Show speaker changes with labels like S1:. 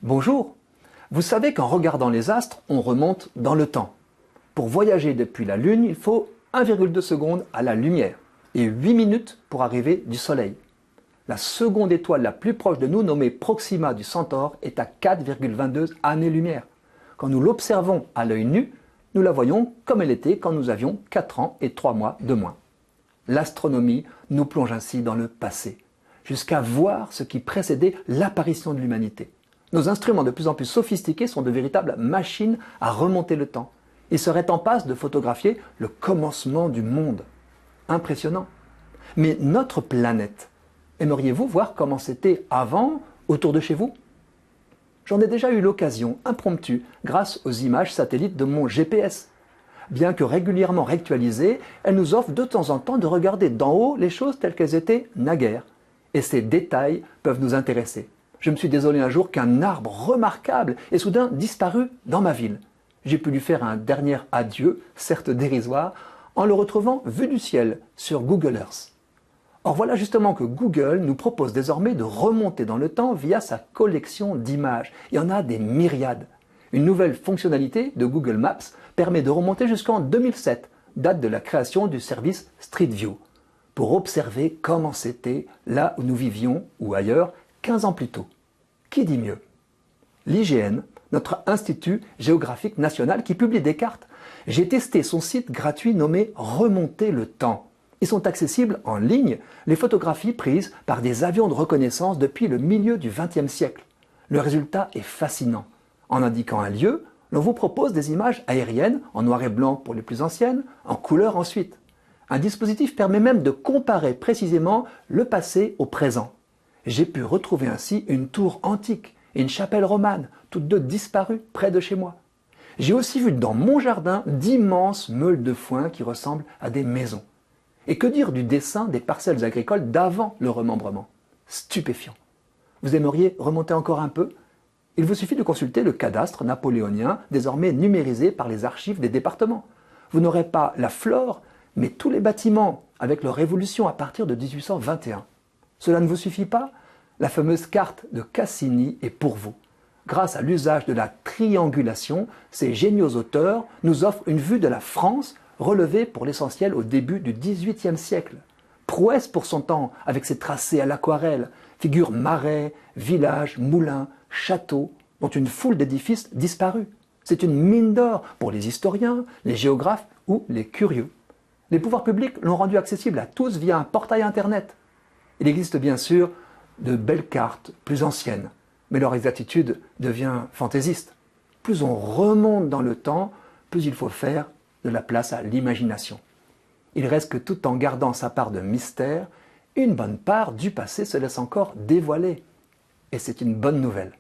S1: Bonjour. Vous savez qu'en regardant les astres, on remonte dans le temps. Pour voyager depuis la Lune, il faut 1,2 secondes à la lumière et 8 minutes pour arriver du Soleil. La seconde étoile la plus proche de nous, nommée Proxima du Centaure, est à 4,22 années-lumière. Quand nous l'observons à l'œil nu, nous la voyons comme elle était quand nous avions 4 ans et 3 mois de moins. L'astronomie nous plonge ainsi dans le passé, jusqu'à voir ce qui précédait l'apparition de l'humanité. Nos instruments de plus en plus sophistiqués sont de véritables machines à remonter le temps. Ils seraient en passe de photographier le commencement du monde. Impressionnant. Mais notre planète, aimeriez-vous voir comment c'était avant, autour de chez vous? J'en ai déjà eu l'occasion, impromptue, grâce aux images satellites de mon GPS. Bien que régulièrement réactualisées, elles nous offrent de temps en temps de regarder d'en haut les choses telles qu'elles étaient naguère. Et ces détails peuvent nous intéresser. Je me suis désolé un jour qu'un arbre remarquable ait soudain disparu dans ma ville. J'ai pu lui faire un dernier adieu, certes dérisoire, en le retrouvant vu du ciel sur Google Earth. Or voilà justement que Google nous propose désormais de remonter dans le temps via sa collection d'images. Il y en a des myriades. Une nouvelle fonctionnalité de Google Maps permet de remonter jusqu'en 2007, date de la création du service Street View, pour observer comment c'était là où nous vivions ou ailleurs 15 ans plus tôt. Qui dit mieux? L'IGN, notre Institut géographique national qui publie des cartes. J'ai testé son site gratuit nommé Remonter le temps. Ils sont accessibles en ligne, les photographies prises par des avions de reconnaissance depuis le milieu du XXe siècle. Le résultat est fascinant. En indiquant un lieu, l'on vous propose des images aériennes en noir et blanc pour les plus anciennes, en couleur ensuite. Un dispositif permet même de comparer précisément le passé au présent. J'ai pu retrouver ainsi une tour antique et une chapelle romane, toutes deux disparues près de chez moi. J'ai aussi vu dans mon jardin d'immenses meules de foin qui ressemblent à des maisons. Et que dire du dessin des parcelles agricoles d'avant le remembrement? Stupéfiant. Vous aimeriez remonter encore un peu? Il vous suffit de consulter le cadastre napoléonien, désormais numérisé par les archives des départements. Vous n'aurez pas la flore, mais tous les bâtiments, avec leur évolution à partir de 1821. Cela ne vous suffit pas? La fameuse carte de Cassini est pour vous. Grâce à l'usage de la triangulation, ces géniaux auteurs nous offrent une vue de la France relevée pour l'essentiel au début du XVIIIe siècle. Prouesse pour son temps, avec ses tracés à l'aquarelle, figurent marais, villages, moulins, châteaux, dont une foule d'édifices disparus. C'est une mine d'or pour les historiens, les géographes ou les curieux. Les pouvoirs publics l'ont rendu accessible à tous via un portail internet. Il existe bien sûr de belles cartes plus anciennes, mais leur exactitude devient fantaisiste. Plus on remonte dans le temps, plus il faut faire de la place à l'imagination. Il reste que tout en gardant sa part de mystère, une bonne part du passé se laisse encore dévoiler. Et c'est une bonne nouvelle.